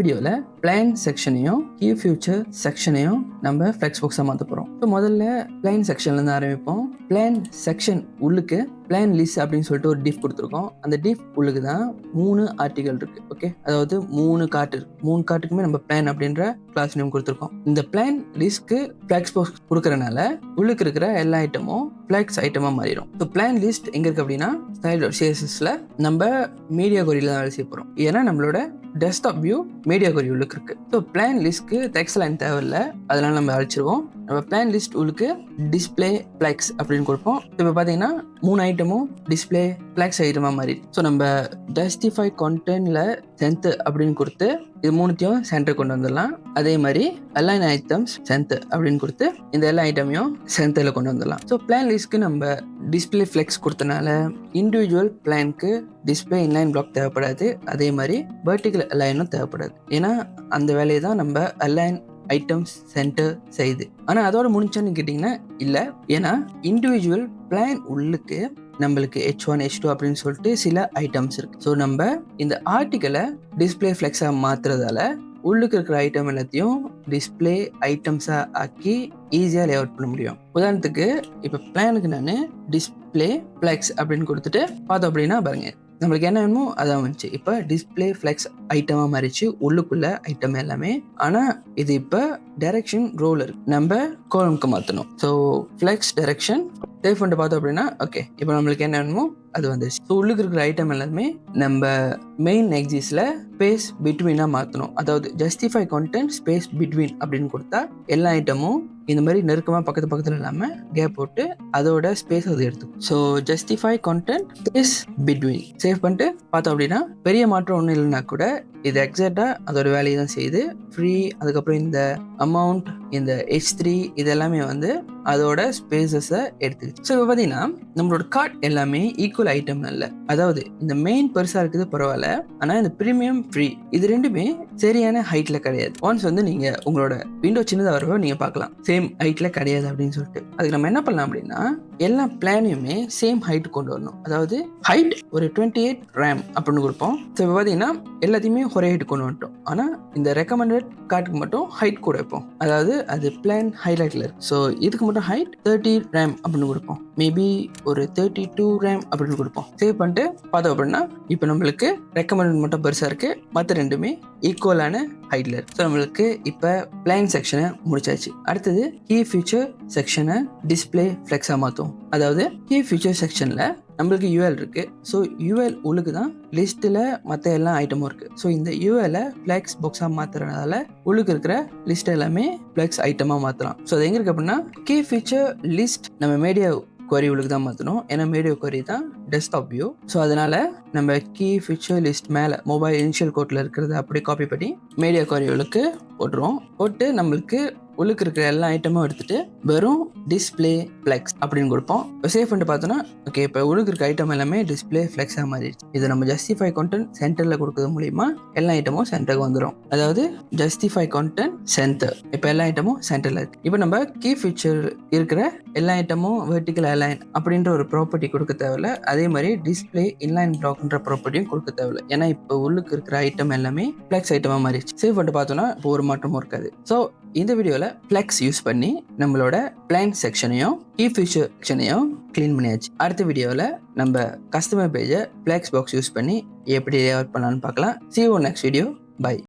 வீடியோவில் plan செக்ஷனையும் key future செக்ஷனையும் நம்ம ஃப்ளெக்ஸ்பாக்ஸாக மாற்ற போகிறோம். ஸோ முதல்ல பிளான் செக்ஷன்லேருந்து ஆரம்பிப்போம். பிளான் செக்ஷன் உள்ளுக்கு பிளான் லிஸ்ட் அப்படின்னு சொல்லிட்டு ஒரு டிஃப் கொடுத்துருக்கோம். அந்த டிஃப் உள்ளுக்கு தான் 3 ஆர்டிகல் இருக்கு. ஓகே, அதாவது 3 கார்ட் இருக்கு. 3 கார்ட்டுக்குமே நம்ம பிளான் அப்படின்ற கிளாஸ் நேம் கொடுத்துருக்கோம். இந்த பிளான் லிஸ்ட்க்கு ஃப்ளெக்ஸ்பாக்ஸ் கொடுக்கறனால உள்ளுக்கு இருக்கிற எல்லா ஐட்டமும் ஃப்ளெக்ஸ் ஐட்டமாக மாறிடும். ஸோ பிளான் லிஸ்ட் எங்கே இருக்கு அப்படின்னா style.cssல நம்ம மீடியா கொரியில் தான் வேலை செய்ய போகிறோம். ஏன்னா நம்மளோட டெஸ்க்டாப் வியூ மீடியா கொரி உள்ளுக்கு இருக்கு. ஸோ பிளான் லிஸ்ட்க்கு டெக்ஸ்ட் லைன் தேவையில்லை, அதனால நம்ம அழிச்சிருவோம். நம்ம பிளான் லிஸ்ட் உள்ளுக்கு டிஸ்பிளே ஃப்ளெக்ஸ் அப்படின்னு கொடுப்போம். இப்போ பார்த்தீங்கன்னா 3 ஐட்டமும் டிஸ்பிளே ஃப்ளெக்ஸ் ஐட்டமாக மாறி. ஸோ நம்ம ஜஸ்டிஃபை கான்டென்ட்ல சென்த் அப்படின்னு கொடுத்து இது 3த்தையும் சென்டர் கொண்டு வந்துடலாம். அதே மாதிரி அலைன் ஐட்டம்ஸ் சென்த் அப்படின்னு கொடுத்து இந்த எல்லா ஐட்டமையும் சென்டரில் கொண்டு வந்துடலாம். ஸோ பிளான் லிஸ்ட்க்கு நம்ம டிஸ்பிளே ஃப்ளெக்ஸ் கொடுத்தனால இண்டிவிஜுவல் பிளானுக்கு டிஸ்பிளே இன்லைன் பிளாக் தேவைப்படாது. அதே மாதிரி வெர்டிகல் அலைனும் தேவைப்படாது. ஏன்னா அந்த வேலையை தான் நம்ம அலைன் ஐட்டம்ஸ் சென்டர் செய்யுது. ஆனால் அதோட முடிஞ்சான்னு கேட்டிங்கன்னா இல்லை. ஏன்னா இண்டிவிஜுவல் பிளான் உள்ளுக்கு நம்மளுக்கு H1 H2 அப்படின்னு சொல்லிட்டு சில ஐட்டம்ஸ் இருக்கு. ஸோ நம்ம இந்த ஆர்டிக்கலை டிஸ்பிளே ஃப்ளெக்ஸாக மாற்றுறதால உள்ளுக்கு இருக்கிற ஐட்டம் எல்லாத்தையும் டிஸ்பிளே ஐட்டம்ஸாக ஆக்கி ஈஸியாக லே அவுட் பண்ண முடியும். உதாரணத்துக்கு இப்போ பிளானுக்கு நான் டிஸ்பிளே ஃப்ளெக்ஸ் அப்படின்னு கொடுத்துட்டு பார்த்தோம் அப்படின்னா பாருங்க, நம்மளுக்கு என்ன வேணுமோ அதான் வந்துச்சு. இப்போ டிஸ்பிளே ஃப்ளெக்ஸ் ஐட்டமாக மாறிச்சு உள்ளுக்குள்ள ஐட்டம் எல்லாமே. ஆனால் இது இப்போ டைரக்ஷன் ரோல் இருக்கு, நம்ம கோலம்க்கு மாற்றணும். ஸோ ஃப்ளெக்ஸ் டைரக்ஷன் சேவ் பண்ணிட்டு பார்த்தோம் அப்படின்னா ஓகே, இப்போ நம்மளுக்கு என்ன வேணுமோ அது வந்துச்சு. ஸோ உள்ளுக்கு இருக்கிற ஐட்டம் எல்லாமே நம்ம மெயின் எக்ஸிஸில் ஸ்பேஸ் பிட்வீனாக மாற்றணும். அதாவது ஜஸ்டிஃபை கான்டென்ட் ஸ்பேஸ் பிட்வீன் அப்படின்னு கொடுத்தா எல்லா ஐட்டமும் இந்த மாதிரி நெருக்கமாக பக்கத்தில் இல்லாமல் கேப் போட்டு அதோட ஸ்பேஸ் அது எடுத்துக்கும். So justify content space between save பண்ணிட்டு பார்த்தோம் அப்படின்னா பெரிய மாற்றம் ஒன்றும் இல்லைன்னா கூட இது எக்ஸாக்டாக அதோட வேலையை தான் செய்யுது. ஃப்ரீ, அதுக்கப்புறம் இந்த அமௌண்ட், இந்த H3 இதெல்லாமே வந்து அதோட ஸ்பேசஸை எடுத்துக்கிச்சு. ஸோ இப்போ பார்த்தீங்கன்னா நம்மளோட கார்ட் எல்லாமே ஈக்குவல் ஐட்டம் இல்லை. அதாவது இந்த மெயின் பெருசாக இருக்குது பரவாயில்ல, ஆனால் இந்த ப்ரீமியம் ஃப்ரீ இது ரெண்டுமே சரியான ஹைட்டில் கிடையாது. ஒன்ஸ் வந்து நீங்கள் உங்களோட விண்டோ சின்னதாக வரவோ நீங்கள் பார்க்கலாம் சேம் ஹைட்டில் கிடையாது அப்படின்னு சொல்லிட்டு. அதுக்கு நம்ம என்ன பண்ணலாம் அப்படின்னா எல்லா பிளானையுமே சேம் ஹைட் கொண்டு வரணும். அதாவது ஹைட் ஒரு 28 RAM அப்படின்னு கொடுப்போம். ஸோ இப்போ பார்த்தீங்கன்னா எல்லாத்தையுமே ஒரே ஹைட் கொண்டு வந்துட்டோம். ஆனால் இந்த ரெக்கமெண்டட் கார்டுக்கு மட்டும் ஹைட் கூட வைப்போம். அதாவது அது பிளான் ஹைலைட்டில் இருக்கு. ஸோ இதுக்கு மட்டும் ஹைட் 30 RAM அப்படின்னு கொடுப்போம். மேபி ஒரு 32 RAM அப்படின்னு கொடுப்போம். சேவ் பண்ணிட்டு பார்த்தோம் அப்படின்னா இப்போ நம்மளுக்கு ரெக்கமெண்டட் மட்டும் பெருசாக இருக்கு, மற்ற ரெண்டுமே ஈக்குவலான ஹைட்ல இருக்கு. ஸோ நம்மளுக்கு இப்போ பிளான் செக்ஷனை முடிச்சாச்சு. அடுத்தது கீ ஃபியூச்சர் செக்ஷனை டிஸ்பிளே ஃப்ளெக்ஸாக மாற்றும். அதாவது கீ ஃபியூச்சர் செக்ஷனில் நம்மளுக்கு UL இருக்கு. ஸோ UL உள்ளுக்கு தான் லிஸ்ட்டில் மற்ற எல்லா ஐட்டமும் இருக்கு. ஸோ இந்த UL ஃப்ளெக்ஸ் பாக்ஸாக மாற்றுறதுனால உள்ளுக்கு இருக்கிற லிஸ்ட் எல்லாமே ஃப்ளெக்ஸ் ஐட்டமாக மாற்றலாம். ஸோ அது எங்கே இருக்கு அப்படின்னா கீ ஃபியூச்சர் லிஸ்ட் நம்ம மீடியா கொரி உள்ளுக்கு தான் மாற்றணும். ஏன்னா மீடியா கொரி தான் டெஸ்க்டாப் வியூ. ஸோ அதனால நம்ம கீ ஃபியூச்சர் லிஸ்ட் மேலே மொபைல் இனிஷியல் கோட்டில் இருக்கிறத அப்படியே காப்பி பண்ணி மீடியா கொரி உள்ளுக்கு போட்டுருவோம். போட்டு நம்மளுக்கு உள்ளுக்கு இருக்கிற எல்லா ஐட்டமும் எடுத்துட்டு வெறும் டிஸ்பிளே ஃப்ளெக்ஸ் அப்படின்னு கொடுப்போம். இப்போ சேவ் பண்ணிட்டு பார்த்தோன்னா ஓகே, இப்போ உள்ளுக்கு இருக்க ஐட்டம் எல்லாமே டிஸ்பிளே ஃப்ளெக்ஸாக மாறிடுச்சு. இதை நம்ம ஜஸ்டிஃபை கான்டென்ட் சென்டரில் கொடுக்கறது மூலியமா எல்லா ஐட்டமும் சென்டருக்கு வந்துடும். அதாவது ஜஸ்டிஃபை கான்டென்ட் சென்டர், இப்போ எல்லா ஐட்டமும் சென்டரில் இருக்கு. இப்போ நம்ம கீ ஃபியூச்சர் இருக்கிற எல்லா ஐட்டமும் வெர்டிகல் அலைன் அப்படின்ற ஒரு ப்ராப்பர்ட்டி கொடுக்க தேவையில்ல. அதே மாதிரி டிஸ்பிளே இன்லைன் பிளாக்ன்ற ப்ராப்பர்ட்டியும் கொடுக்க தேவையில்லை. ஏன்னா இப்போ உள்ளுக்கு இருக்கிற ஐட்டம் எல்லாமே ஃப்ளெக்ஸ் ஐட்டமாக மாறிடுச்சு. சேவ் பண்ணிட்டு பார்த்தோன்னா இப்போ ஒரு மாற்றமும் இருக்காது. ஸோ இந்த வீடியோவில் ஃப்ளெக்ஸ் யூஸ் பண்ணி நம்மளோட பிளான் செக்ஷனையும் கீ ஃபியூச்சர் செக்ஷனையும் கிளீன் பண்ணியாச்சு. அடுத்த வீடியோவில் நம்ம கஸ்டமர் பேஜை ஃப்ளெக்ஸ் பாக்ஸ் யூஸ் பண்ணி எப்படி லே அவுட் பண்ணலான்னு பார்க்கலாம். See you next video. Bye.